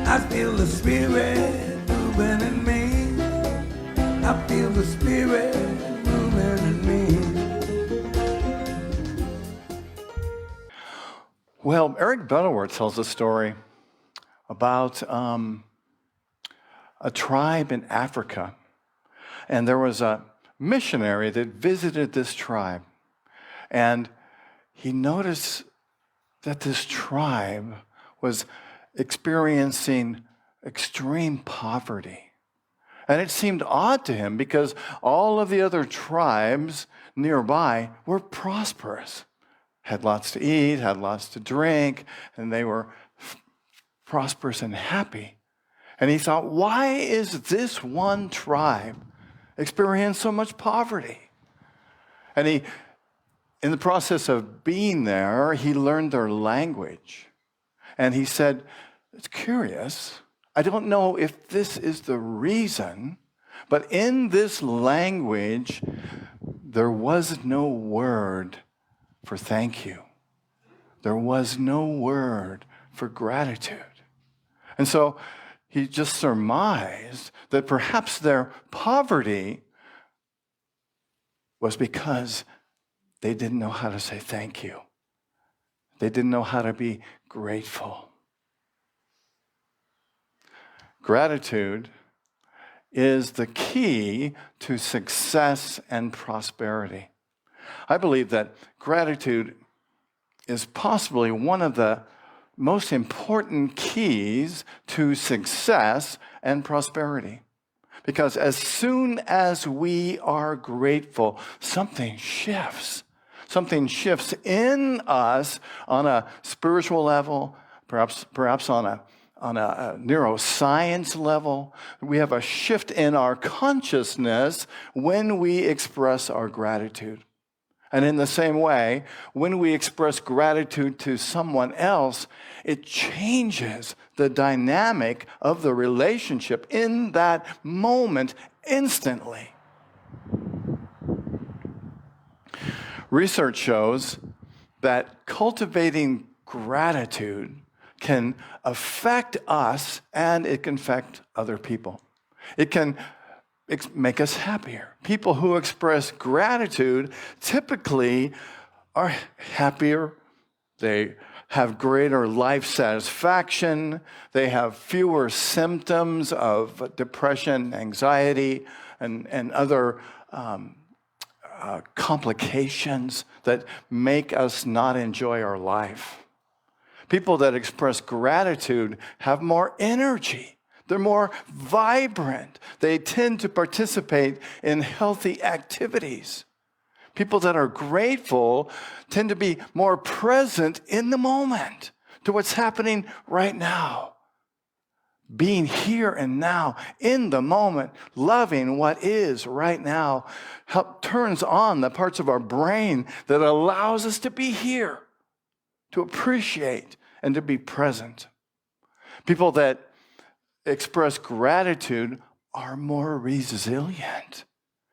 I feel the Spirit moving in me. I feel the Spirit moving in me. Well, Eric Butterworth tells a story about a tribe in Africa. And there was a missionary that visited this tribe. And he noticed that this tribe was experiencing extreme poverty. And it seemed odd to him because all of the other tribes nearby were prosperous, had lots to eat, had lots to drink, and they were prosperous and happy. And he thought, why is this one tribe experiencing so much poverty? And he, in the process of being there, he learned their language. And he said, it's curious. I don't know if this is the reason, but in this language, there was no word for thank you. There was no word for gratitude. And so he just surmised that perhaps their poverty was because they didn't know how to say thank you. They didn't know how to be grateful. Gratitude is the key to success and prosperity. I believe that gratitude is possibly one of the most important keys to success and prosperity. Because as soon as we are grateful, something shifts. Something shifts in us on a spiritual level, perhaps on a neuroscience level. We have a shift in our consciousness when we express our gratitude. And in the same way, when we express gratitude to someone else, it changes the dynamic of the relationship in that moment instantly. Research shows that cultivating gratitude can affect us and it can affect other people. It can make us happier. People who express gratitude typically are happier. They have greater life satisfaction. They have fewer symptoms of depression, anxiety, and other complications that make us not enjoy our life. People that express gratitude have more energy. They're more vibrant. They tend to participate in healthy activities. People that are grateful tend to be more present in the moment to what's happening right now. Being here and now, in the moment, loving what is right now, turns on the parts of our brain that allows us to be here, to appreciate and to be present. People that express gratitude are more resilient.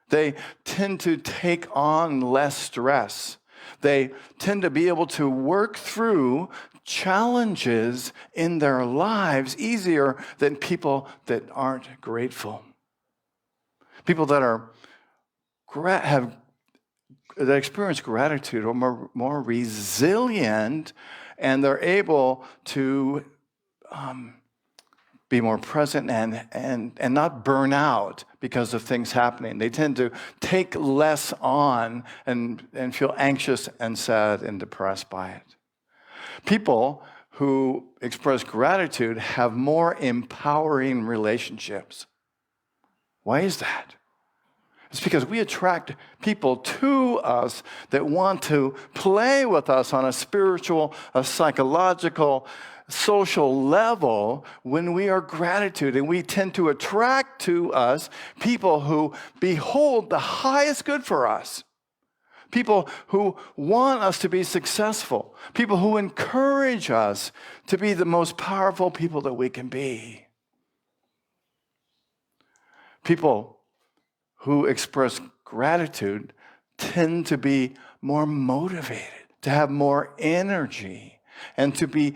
They tend to take on less stress. They tend to be able to work through challenges in their lives easier than people that aren't grateful. People that that experience gratitude are more resilient, and they're able to be more present and not burn out because of things happening. They tend to take less on and feel anxious and sad and depressed by it. People who express gratitude have more empowering relationships. Why is that? It's because we attract people to us that want to play with us on a spiritual, a psychological, social level when we are gratitude, and we tend to attract to us people who behold the highest good for us, people who want us to be successful, people who encourage us to be the most powerful people that we can be. People who express gratitude tend to be more motivated, to have more energy, and to be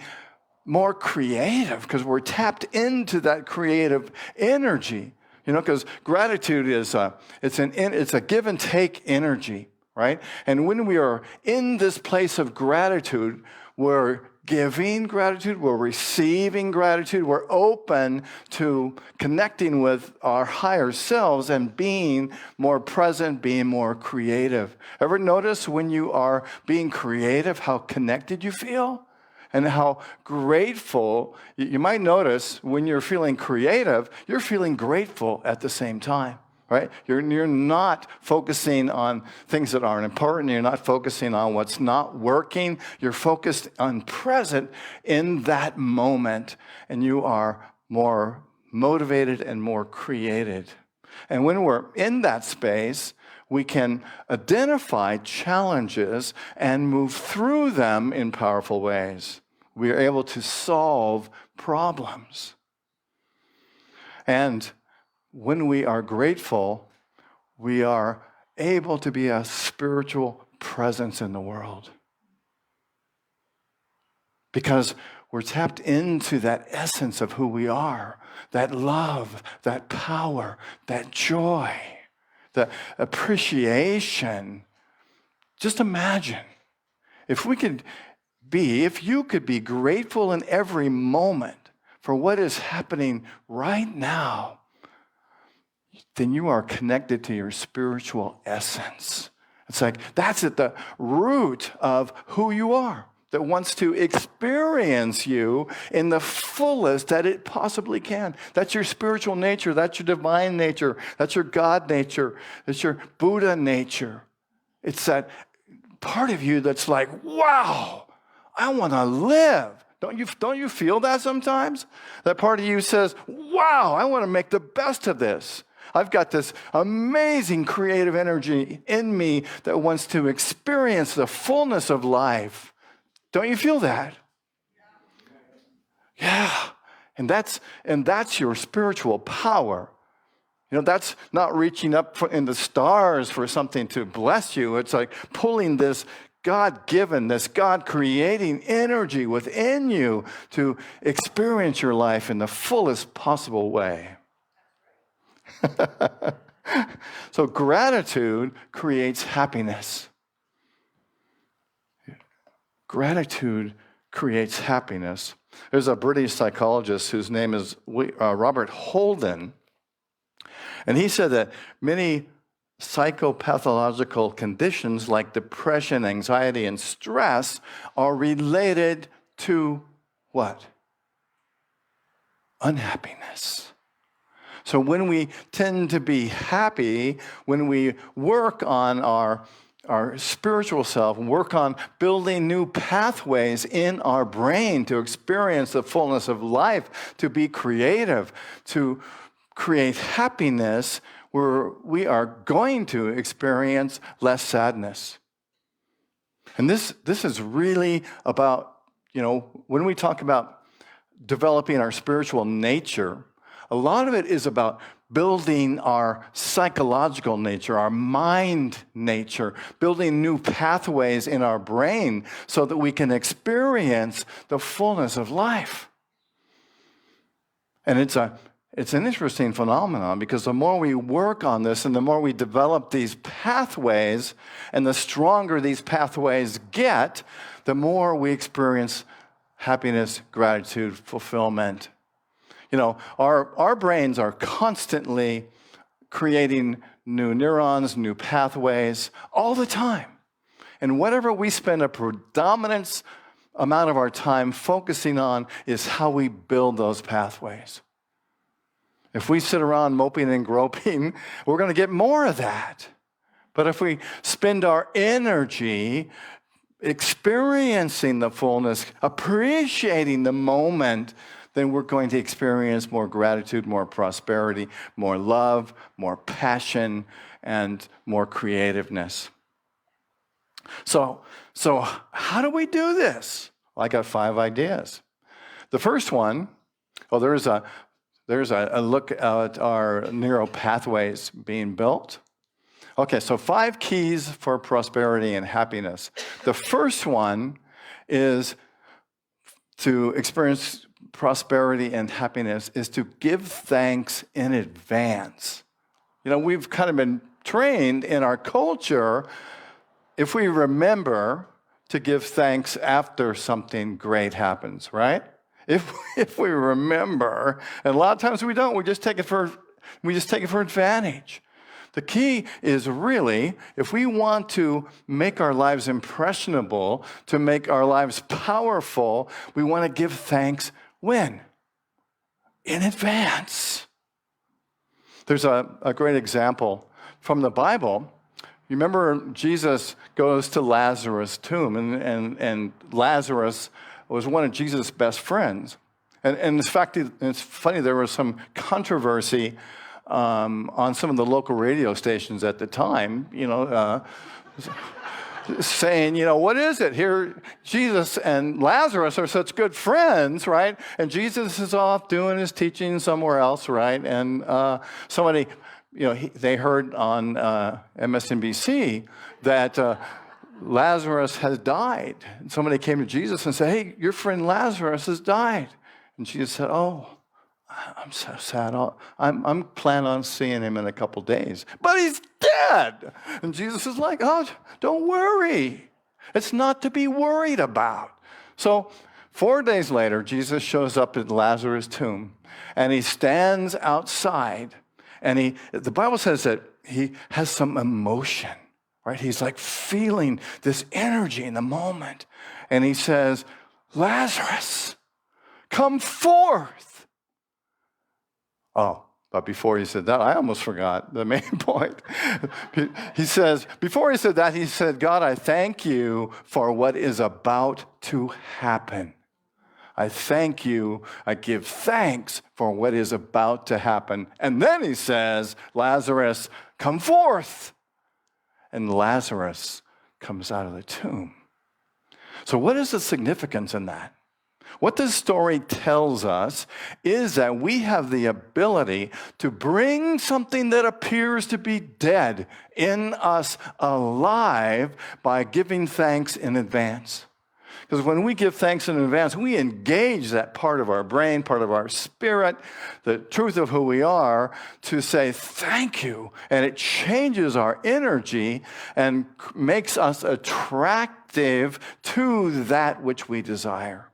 more creative because we're tapped into that creative energy. Because gratitude is it's a give and take energy, right? And when we are in this place of gratitude, we're giving gratitude, we're receiving gratitude, we're open to connecting with our higher selves and being more present, being more creative. Ever notice when you are being creative how connected you feel? And how grateful, you might notice when you're feeling creative, you're feeling grateful at the same time, right? You're not focusing on things that aren't important. You're not focusing on what's not working. You're focused on present in that moment, and you are more motivated and more created. And when we're in that space, we can identify challenges and move through them in powerful ways. We are able to solve problems. And when we are grateful, we are able to be a spiritual presence in the world. Because we're tapped into that essence of who we are, that love, that power, that joy. The appreciation. Just imagine if you could be grateful in every moment for what is happening right now, then you are connected to your spiritual essence. It's like that's at the root of who you are, that wants to experience you in the fullest that it possibly can. That's your spiritual nature. That's your divine nature. That's your God nature. That's your Buddha nature. It's that part of you that's like, wow, I want to live. Don't you feel that sometimes? That part of you says, wow, I want to make the best of this. I've got this amazing creative energy in me that wants to experience the fullness of life. Don't you feel that? Yeah. And that's your spiritual power. That's not reaching up in the stars for something to bless you. It's like pulling this God-given, this God-creating energy within you to experience your life in the fullest possible way. So gratitude creates happiness. Gratitude creates happiness. There's a British psychologist whose name is Robert Holden, and he said that many psychopathological conditions like depression, anxiety, and stress are related to what? Unhappiness. So when we tend to be happy, when we work on our spiritual self, work on building new pathways in our brain to experience the fullness of life, to be creative, to create happiness, where we are going to experience less sadness. And this is really about, when we talk about developing our spiritual nature, a lot of it is about building our psychological nature, our mind nature, building new pathways in our brain so that we can experience the fullness of life. And it's an interesting phenomenon because the more we work on this and the more we develop these pathways and the stronger these pathways get, the more we experience happiness, gratitude, fulfillment. Our brains are constantly creating new neurons, new pathways all the time. And whatever we spend a predominant amount of our time focusing on is how we build those pathways. If we sit around moping and groping, we're going to get more of that. But if we spend our energy experiencing the fullness, appreciating the moment, then we're going to experience more gratitude, more prosperity, more love, more passion, and more creativeness. So how do we do this? Well, I got 5 ideas. The first one, there's a look at our neural pathways being built. Okay, so 5 keys for prosperity and happiness. The first one is to experience prosperity and happiness is to give thanks in advance. You know, we've kind of been trained in our culture, if we remember, to give thanks after something great happens, right? If we remember, and a lot of times we don't, we just take it for advantage. The key is really, if we want to make our lives impressionable, to make our lives powerful, we want to give thanks when? In advance. There's a great example from the Bible. You remember Jesus goes to Lazarus' tomb, and Lazarus was one of Jesus' best friends. And in fact, it's funny, there was some controversy on some of the local radio stations at the time, saying, what is it? Here, Jesus and Lazarus are such good friends, right? And Jesus is off doing his teaching somewhere else, right? And somebody, they heard on MSNBC that Lazarus has died. And somebody came to Jesus and said, hey, your friend Lazarus has died. And Jesus said, oh, I'm so sad. I'm planning on seeing him in a couple days. But he's dead. And Jesus is like, oh, don't worry. It's not to be worried about. So 4 days later, Jesus shows up at Lazarus' tomb, and he stands outside, and the Bible says that he has some emotion, right? He's like feeling this energy in the moment. And he says, Lazarus, come forth. Oh, but before he said that, I almost forgot the main point. He says, before he said that, he said, God, I thank you for what is about to happen. I thank you. I give thanks for what is about to happen. And then he says, Lazarus, come forth. And Lazarus comes out of the tomb. So what is the significance in that? What this story tells us is that we have the ability to bring something that appears to be dead in us alive by giving thanks in advance. Because when we give thanks in advance, we engage that part of our brain, part of our spirit, the truth of who we are, to say thank you. And it changes our energy and makes us attractive to that which we desire.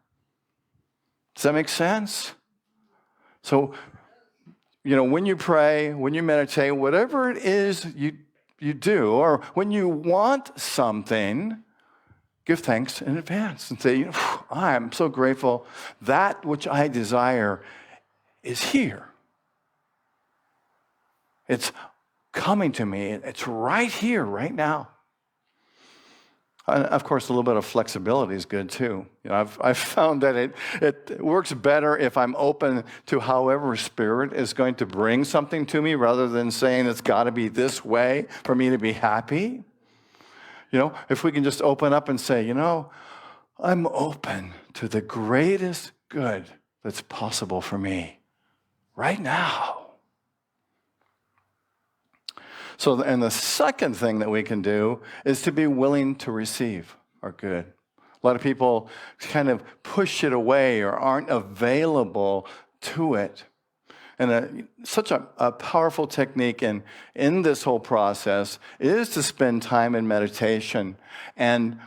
Does that make sense? So, when you pray, when you meditate, whatever it is you do, or when you want something, give thanks in advance and say, I'm so grateful that which I desire is here. It's coming to me. It's right here, right now. And of course, a little bit of flexibility is good too. I've found that it works better if I'm open to however Spirit is going to bring something to me, rather than saying it's got to be this way for me to be happy. If we can just open up and say, I'm open to the greatest good that's possible for me right now. So, and the second thing that we can do is to be willing to receive our good. A lot of people kind of push it away or aren't available to it. And such a powerful technique in this whole process is to spend time in meditation and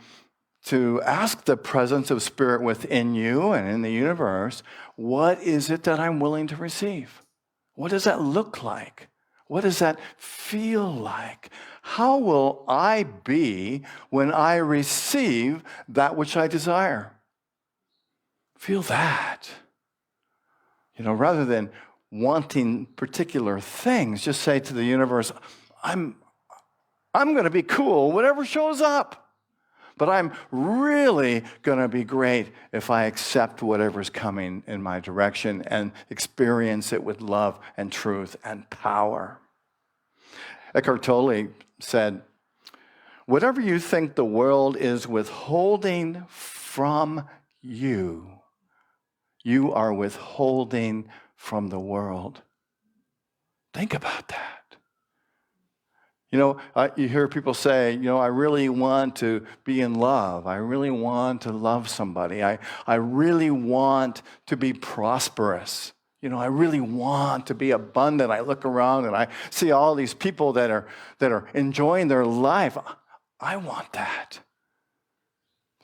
to ask the presence of Spirit within you and in the universe, what is it that I'm willing to receive? What does that look like? What does that feel like? How will I be when I receive that which I desire? Feel that. Rather than wanting particular things, just say to the universe, I'm going to be cool, whatever shows up. But I'm really going to be great if I accept whatever's coming in my direction and experience it with love and truth and power. Eckhart Tolle said, whatever you think the world is withholding from you, you are withholding from the world. Think about that. You hear people say, I really want to be in love. I really want to love somebody. I really want to be prosperous. I really want to be abundant. I look around and I see all these people that are enjoying their life. I want that.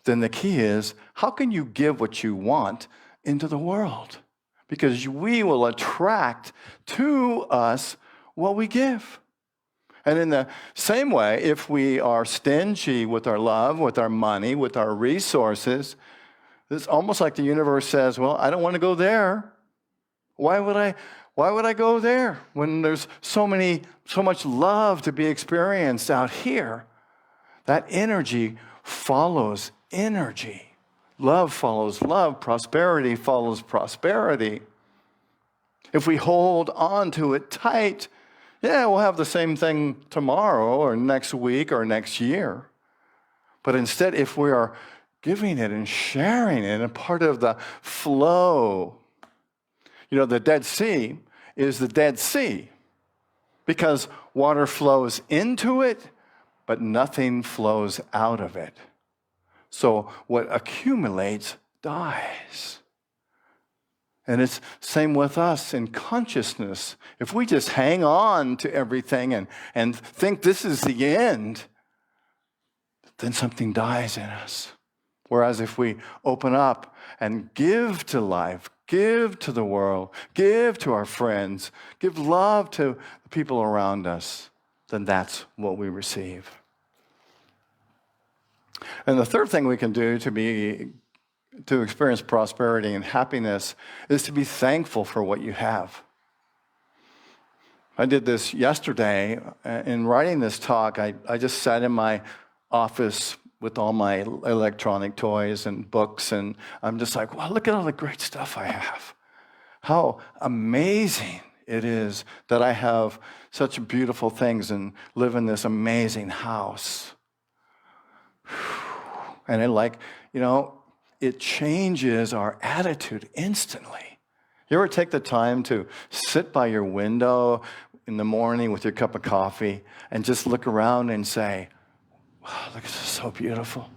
Then the key is, how can you give what you want into the world? Because we will attract to us what we give. And in the same way, if we are stingy with our love, with our money, with our resources, it's almost like the universe says, well, I don't want to go there. Why would I go there when there's so much love to be experienced out here? That energy follows energy. Love follows love. Prosperity follows prosperity. If we hold on to it tight, we'll have the same thing tomorrow or next week or next year. But instead, if we are giving it and sharing it and part of the flow, the Dead Sea is the Dead Sea because water flows into it, but nothing flows out of it. So what accumulates dies. And it's same with us in consciousness. If we just hang on to everything and think this is the end, then something dies in us. Whereas if we open up and give to life, give to the world, give to our friends, give love to the people around us, then that's what we receive. And the third thing we can do to experience prosperity and happiness is to be thankful for what you have. I did this yesterday. In writing this talk, I just sat in my office with all my electronic toys and books, and I'm just like, wow, look at all the great stuff I have. How amazing it is that I have such beautiful things and live in this amazing house. And it changes our attitude instantly. You ever take the time to sit by your window in the morning with your cup of coffee and just look around and say, wow, look, this is so beautiful.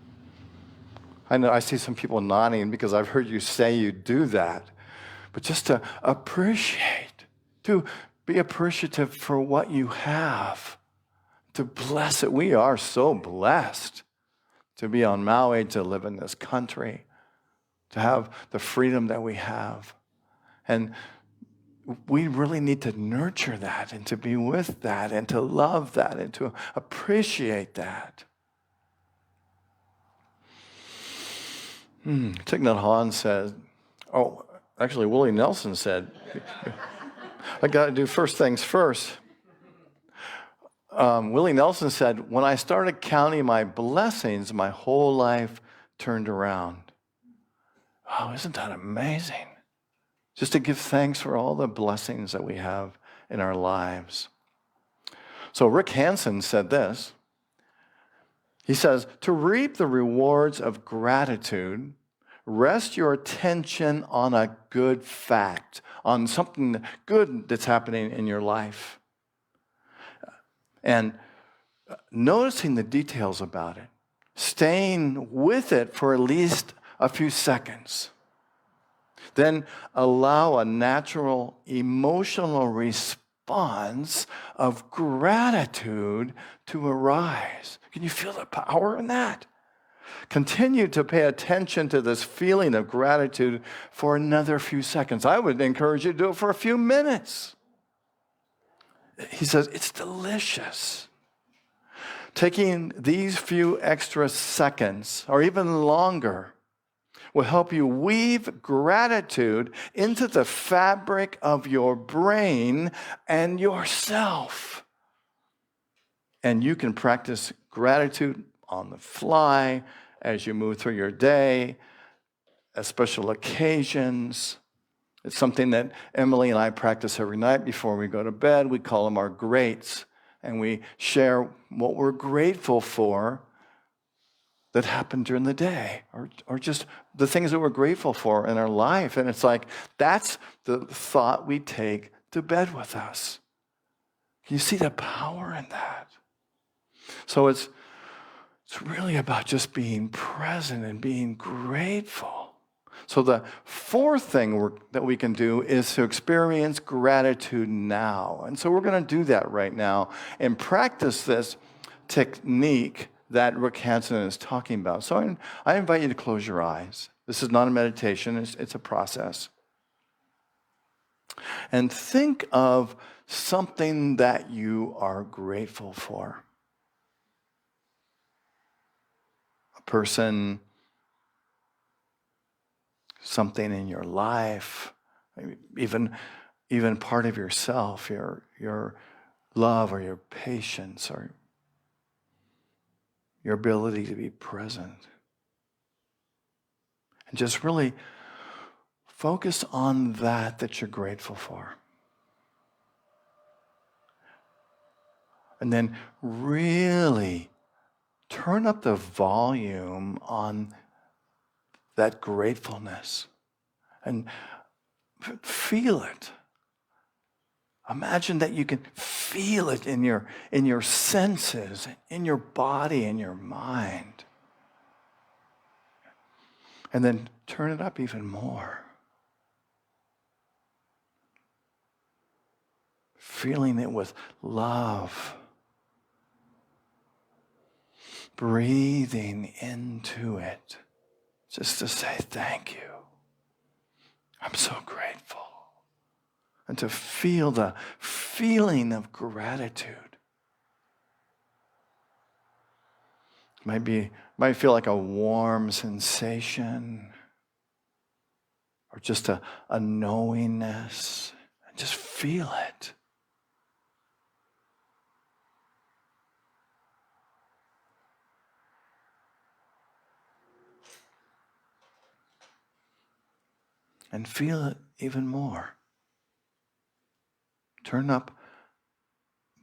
I know I see some people nodding because I've heard you say you do that. But just to appreciate, to be appreciative for what you have, to bless it. We are so blessed to be on Maui, to live in this country, to have the freedom that we have. And we really need to nurture that and to be with that and to love that and to appreciate that. Thich Nhat Hanh said, actually Willie Nelson said, I got to do first things first. Willie Nelson said, when I started counting my blessings, my whole life turned around. Oh, isn't that amazing? Just to give thanks for all the blessings that we have in our lives. So Rick Hansen said this. He says, to reap the rewards of gratitude, rest your attention on a good fact, on something good that's happening in your life. And noticing the details about it, staying with it for at least a few seconds. Then allow a natural emotional response of gratitude to arise. Can you feel the power in that? Continue to pay attention to this feeling of gratitude for another few seconds. I would encourage you to do it for a few minutes. He says, it's delicious. Taking these few extra seconds, or even longer, will help you weave gratitude into the fabric of your brain and yourself. And you can practice gratitude on the fly as you move through your day, at special occasions. It's something that Emily and I practice every night before we go to bed. We call them our greats, and we share what we're grateful for that happened during the day, or just the things that we're grateful for in our life. And it's like, that's the thought we take to bed with us. Can you see the power in that? So it's really about just being present and being grateful. So the fourth thing that we can do is to experience gratitude now. And so we're going to do that right now and practice this technique that Rick Hansen is talking about. So I invite you to close your eyes. This is not a meditation, it's a process. And think of something that you are grateful for. A person, something in your life, even part of yourself, your love or your patience or your ability to be present. And just really focus on that you're grateful for. And then really turn up the volume on that gratefulness and feel it. Imagine that you can feel it in your senses, in your body, in your mind. And then turn it up even more. Feeling it with love. Breathing into it. Just to say thank you. I'm so grateful. And to feel the feeling of gratitude. Might feel like a warm sensation or just a knowingness. Just feel it. And feel it even more. Turn up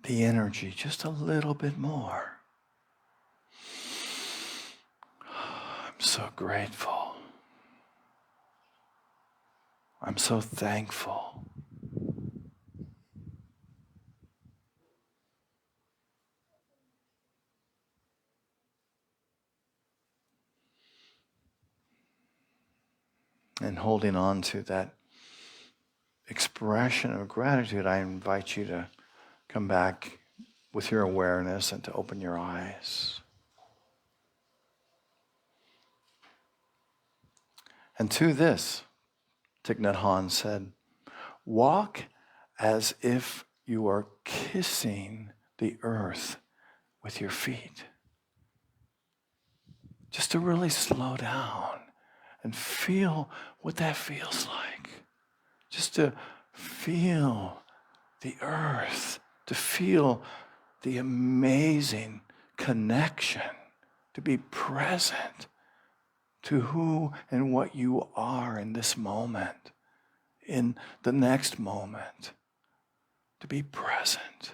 the energy just a little bit more. I'm so grateful. I'm so thankful. And holding on to that expression of gratitude, I invite you to come back with your awareness and to open your eyes. And to this, Thich Nhat Hanh said, walk as if you are kissing the earth with your feet. Just to really slow down and feel what that feels like. Just to feel the earth, to feel the amazing connection, to be present to who and what you are in this moment, in the next moment, to be present.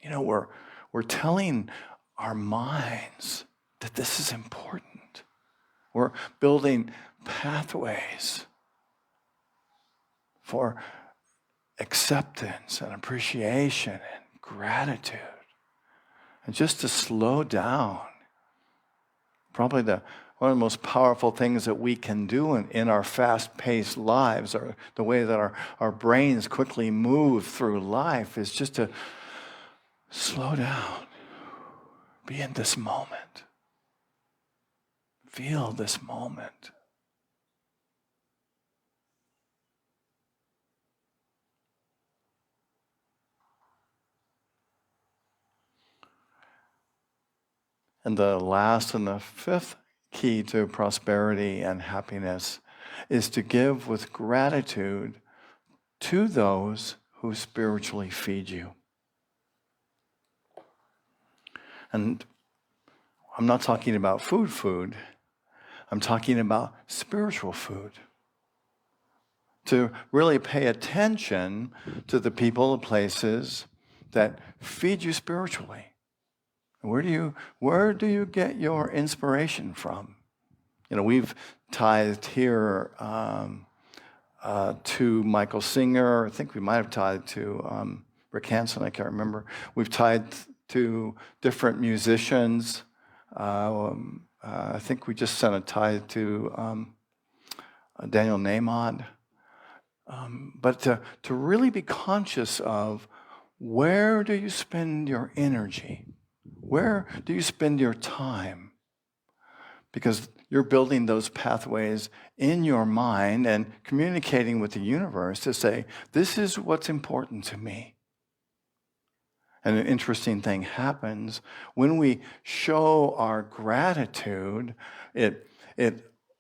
You know, we're telling our minds that this is important. We're building pathways for acceptance and appreciation and gratitude. And just to slow down, probably one of the most powerful things that we can do in our fast-paced lives, or the way that our brains quickly move through life, is just to slow down, be in this moment, feel this moment. And the last and the fifth key to prosperity and happiness is to give with gratitude to those who spiritually feed you. And I'm not talking about food. I'm talking about spiritual food. To really pay attention to the people, the places that feed you spiritually. Where do you get your inspiration from? You know, we've tithed here to Michael Singer. I think we might have tithed to Rick Hansen, I can't remember. We've tied to different musicians. I think we just sent a tithe to Daniel Nahmod. But to really be conscious of, where do you spend your energy? Where do you spend your time? Because you're building those pathways in your mind and communicating with the universe to say, this is what's important to me. And an interesting thing happens when we show our gratitude. It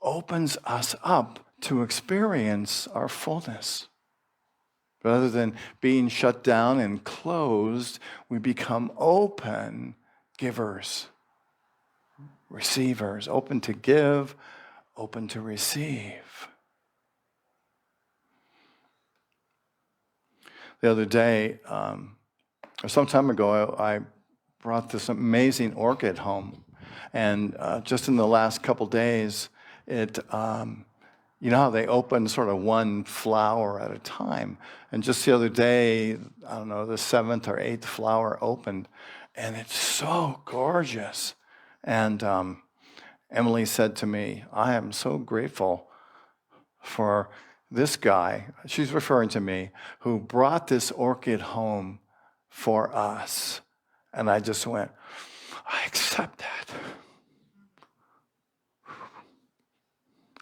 opens us up to experience our fullness. Rather than being shut down and closed, we become open givers, receivers, open to give, open to receive. The other day, or some time ago, I brought this amazing orchid home. And just in the last couple days, you know how they open sort of one flower at a time. And just the other day, I don't know, the 7th or 8th flower opened. And it's so gorgeous. And Emily said to me, I am so grateful for this guy, she's referring to me, who brought this orchid home for us. And I just went, I accept that.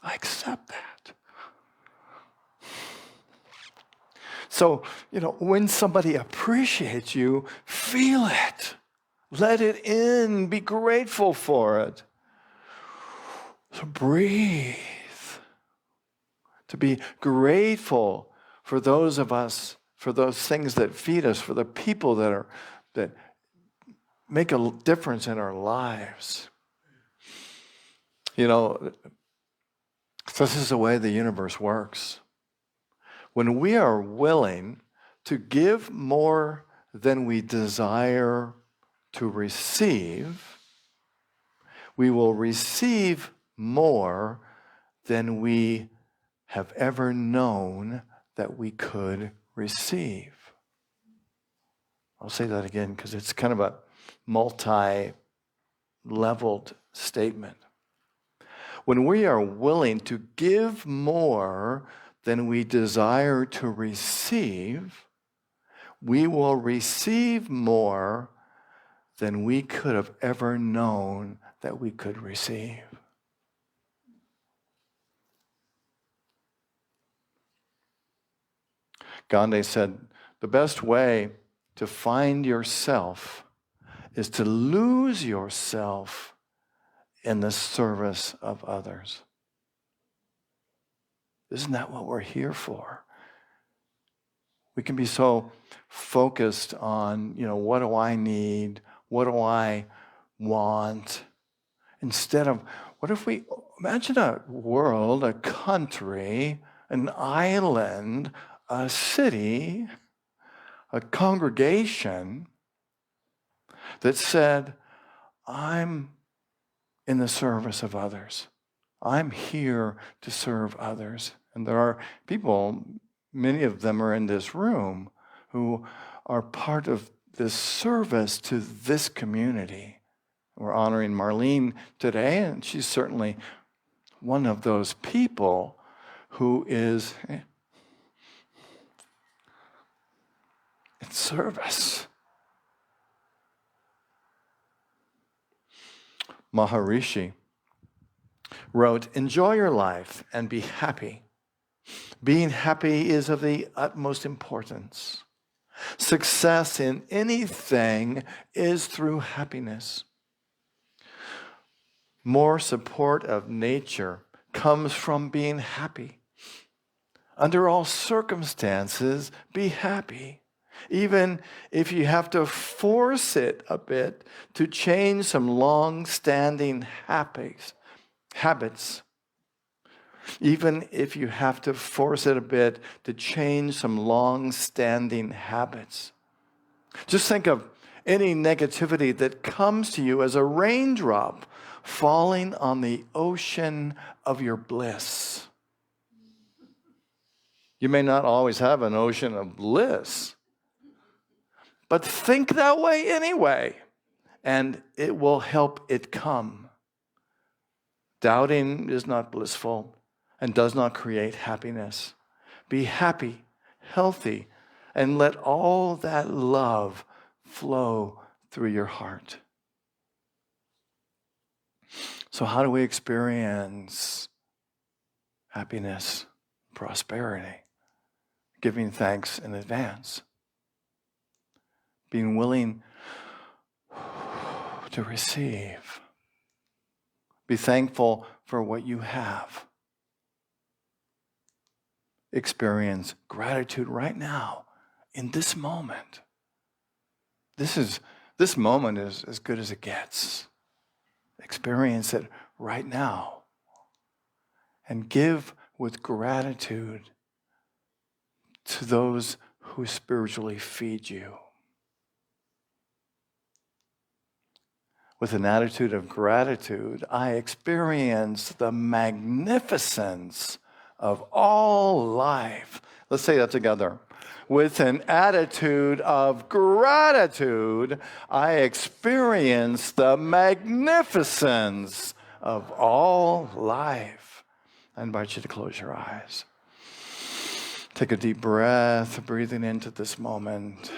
I accept that. So, when somebody appreciates you, feel it. Let it in. Be grateful for it. So breathe. To be grateful for those of us, for those things that feed us, for the people that make a difference in our lives. This is the way the universe works. When we are willing to give more than we desire to receive, we will receive more than we have ever known that we could receive. I'll say that again because it's kind of a multi-leveled statement. When we are willing to give more than we desire to receive, we will receive more than we could have ever known that we could receive. Gandhi said, the best way to find yourself is to lose yourself in the service of others. Isn't that what we're here for? We can be so focused on, what do I need? What do I want? Instead of, what if we imagine a world, a country, an island, a city, a congregation that said, I'm in the service of others. I'm here to serve others. And there are people, many of them are in this room, who are part of this service to this community. We're honoring Marlene today, and she's certainly one of those people who is in service. Maharishi wrote, enjoy your life and be happy. Being happy is of the utmost importance. Success in anything is through happiness. More support of nature comes from being happy. Under all circumstances, be happy. Even if you have to force it a bit to change some long-standing habits. Even if you have to force it a bit to change some long-standing habits. Just think of any negativity that comes to you as a raindrop falling on the ocean of your bliss. You may not always have an ocean of bliss, But think that way anyway, and it will help it come. Doubting is not blissful and does not create happiness. Be happy, healthy, and let all that love flow through your heart. So how do we experience happiness, prosperity? Giving thanks in advance. Being willing to receive. Be thankful for what you have. Experience gratitude right now, in this moment. This moment is as good as it gets. Experience it right now. And give with gratitude to those who spiritually feed you. With an attitude of gratitude, I experience the magnificence of all life. Let's say that together. With an attitude of gratitude, I experience the magnificence of all life. I invite you to close your eyes. Take a deep breath, breathing into this moment.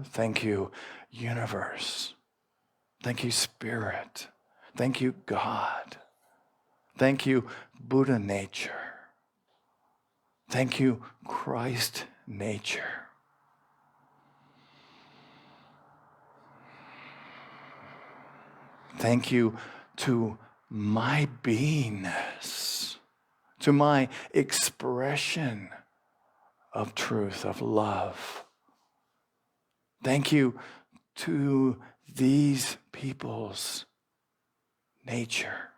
Thank you, universe. Thank you, Spirit. Thank you, God. Thank you, Buddha nature. Thank you, Christ nature. Thank you to my beingness, to my expression of truth, of love. Thank you to these people's nature.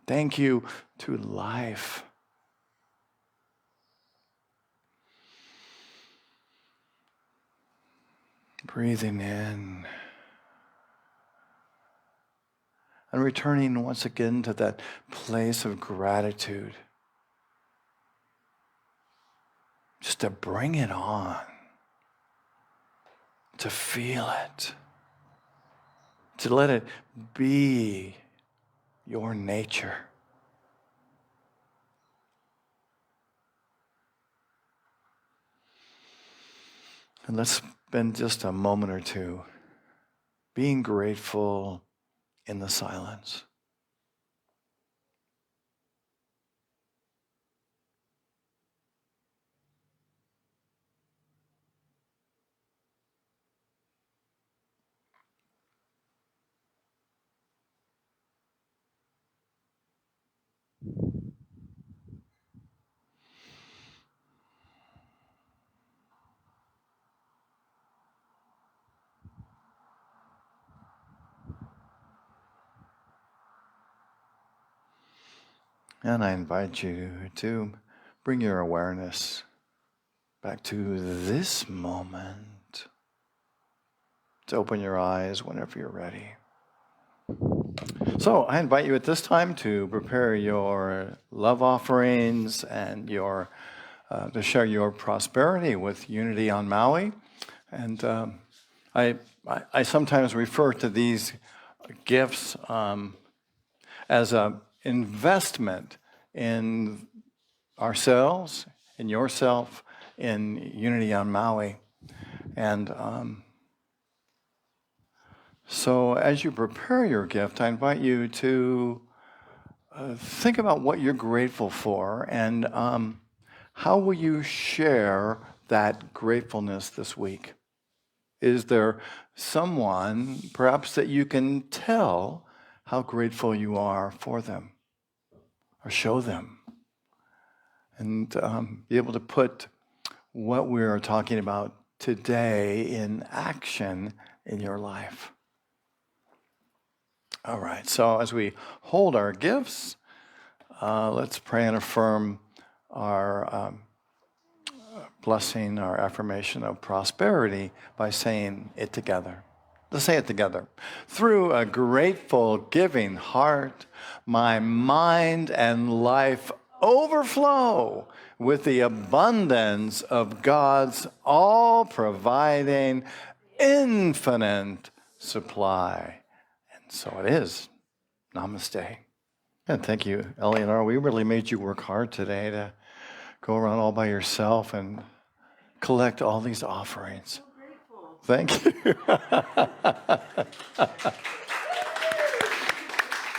Thank you to life. Breathing in and returning once again to that place of gratitude. Just to bring it on. To feel it, to let it be your nature. And let's spend just a moment or two being grateful in the silence. And I invite you to bring your awareness back to this moment. To open your eyes whenever you're ready. So I invite you at this time to prepare your love offerings and your to share your prosperity with Unity on Maui. And I sometimes refer to these gifts as an investment in ourselves, in yourself, in Unity on Maui. And so as you prepare your gift, I invite you to think about what you're grateful for and how will you share that gratefulness this week? Is there someone, perhaps, that you can tell how grateful you are for them or show them? And be able to put what we're talking about today in action in your life. All right, so as we hold our gifts, let's pray and affirm our blessing, our affirmation of prosperity by saying it together. Let's say it together. Through a grateful, giving heart, my mind and life overflow with the abundance of God's all-providing, infinite supply. And so it is. Namaste. And thank you, Eleanor. We really made you work hard today to go around all by yourself and collect all these offerings. Thank you.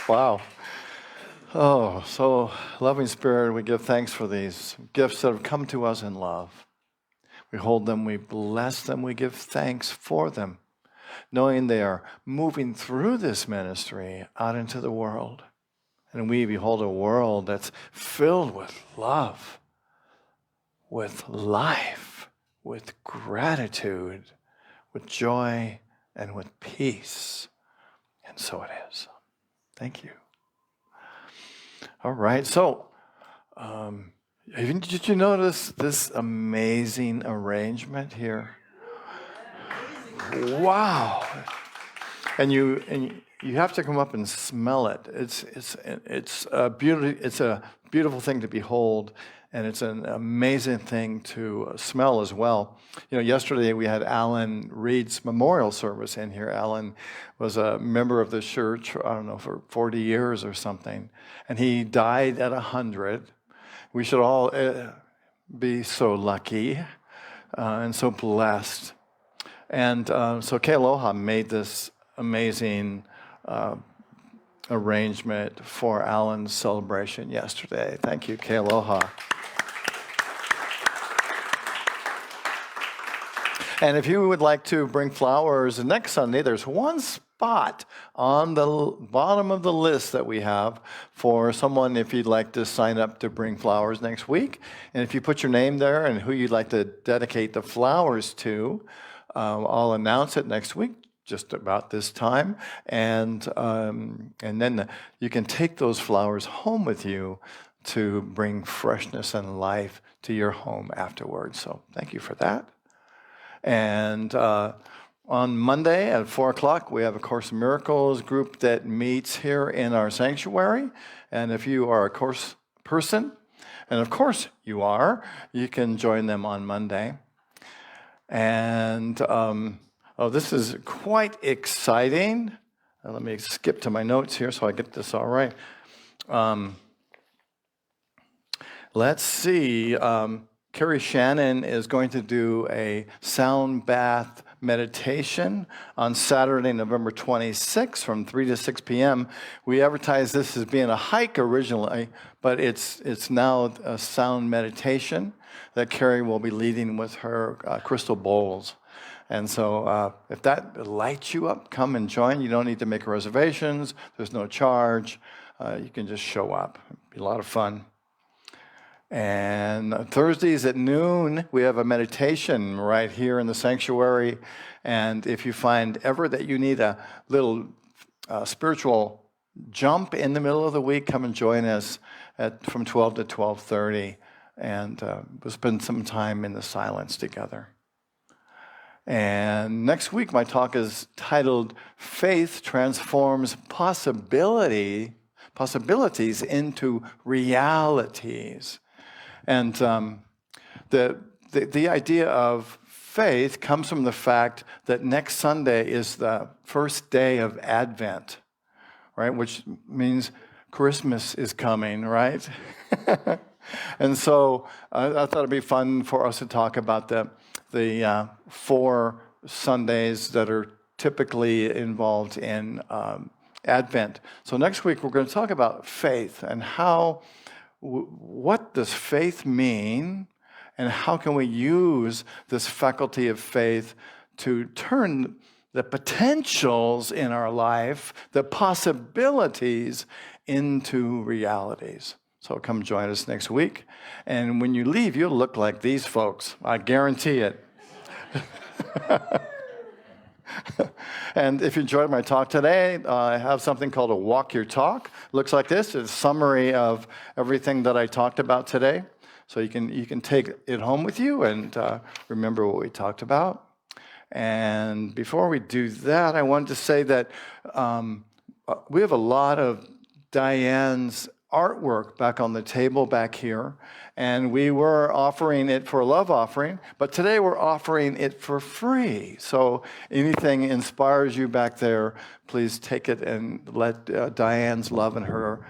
Wow. Oh, so loving Spirit, we give thanks for these gifts that have come to us in love. We hold them, we bless them, we give thanks for them, knowing they are moving through this ministry out into the world. And we behold a world that's filled with love, with life, with gratitude, with joy, and with peace. And so it is. Thank you. All right, so did you notice this amazing arrangement here? Wow! And you have to come up and smell it. It's a beautiful thing to behold, and it's an amazing thing to smell as well. You know, yesterday we had Alan Reed's memorial service in here. Alan was a member of the church, I don't know, for 40 years or something, and he died at 100. We should all be so lucky and so blessed. And so Kealoha made this amazing arrangement for Alan's celebration yesterday. Thank you, Kealoha. And if you would like to bring flowers next Sunday, there's one spot on the bottom of the list that we have for someone if you'd like to sign up to bring flowers next week. And if you put your name there and who you'd like to dedicate the flowers to, I'll announce it next week, just about this time. And then you can take those flowers home with you to bring freshness and life to your home afterwards. So thank you for that. And on Monday at 4 o'clock, we have a Course in Miracles group that meets here in our sanctuary. And if you are a Course person, and of course you are, you can join them on Monday. And this is quite exciting. Let me skip to my notes here so I get this all right. Let's see. Carrie Shannon is going to do a sound bath meditation on Saturday, November 26th from 3 to 6 p.m. We advertised this as being a hike originally, but it's now a sound meditation that Carrie will be leading with her crystal bowls. And so if that lights you up, come and join. You don't need to make reservations. There's no charge. You can just show up. It'll be a lot of fun. And Thursdays at noon, we have a meditation right here in the sanctuary. And if you find ever that you need a little spiritual jump in the middle of the week, come and join us from 12 to 12:30. And we'll spend some time in the silence together. And next week, my talk is titled, Faith Transforms Possibilities into Realities. And the idea of faith comes from the fact that next Sunday is the first day of Advent, right? Which means Christmas is coming, right? And so I thought it'd be fun for us to talk about the 4 Sundays that are typically involved in Advent. So next week we're going to talk about faith and what does faith mean, and how can we use this faculty of faith to turn the potentials in our life, the possibilities, into realities. So come join us next week. And when you leave, you'll look like these folks. I guarantee it. And if you enjoyed my talk today, I have something called a Walk Your Talk. Looks like this. It's a summary of everything that I talked about today. So you can take it home with you and remember what we talked about. And before we do that, I wanted to say that we have a lot of Diane's artwork back on the table back here, and we were offering it for a love offering, but today we're offering it for free. So anything inspires you back there, please take it and let Diane's love and her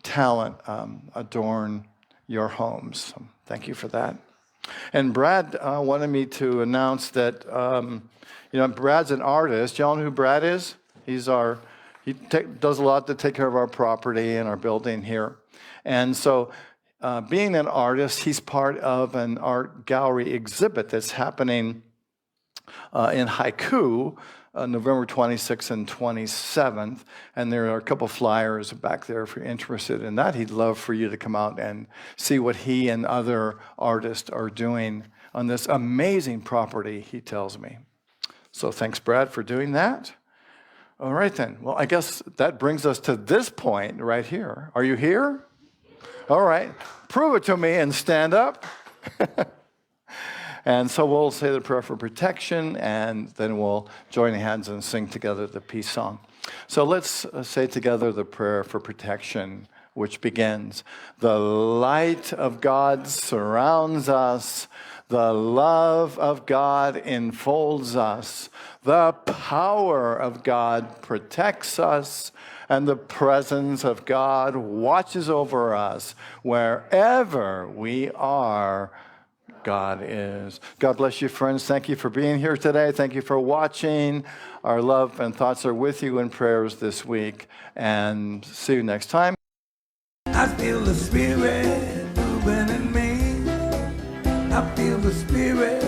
talent adorn your homes. So thank you for that. And Brad wanted me to announce that, Brad's an artist. Y'all know who Brad is? He does a lot to take care of our property and our building here. And so being an artist, he's part of an art gallery exhibit that's happening in Haiku, November 26th and 27th. And there are a couple flyers back there if you're interested in that. He'd love for you to come out and see what he and other artists are doing on this amazing property, he tells me. So thanks, Brad, for doing that. All right, then. Well, I guess that brings us to this point right here. Are you here? All right. Prove it to me and stand up. And so we'll say the prayer for protection, and then we'll join hands and sing together the peace song. So let's say together the prayer for protection, which begins, "The light of God surrounds us. The love of God enfolds us. The power of God protects us. And the presence of God watches over us. Wherever we are, God is." God bless you, friends. Thank you for being here today. Thank you for watching. Our love and thoughts are with you in prayers this week. And see you next time. I feel the Spirit moving in me. I feel the Spirit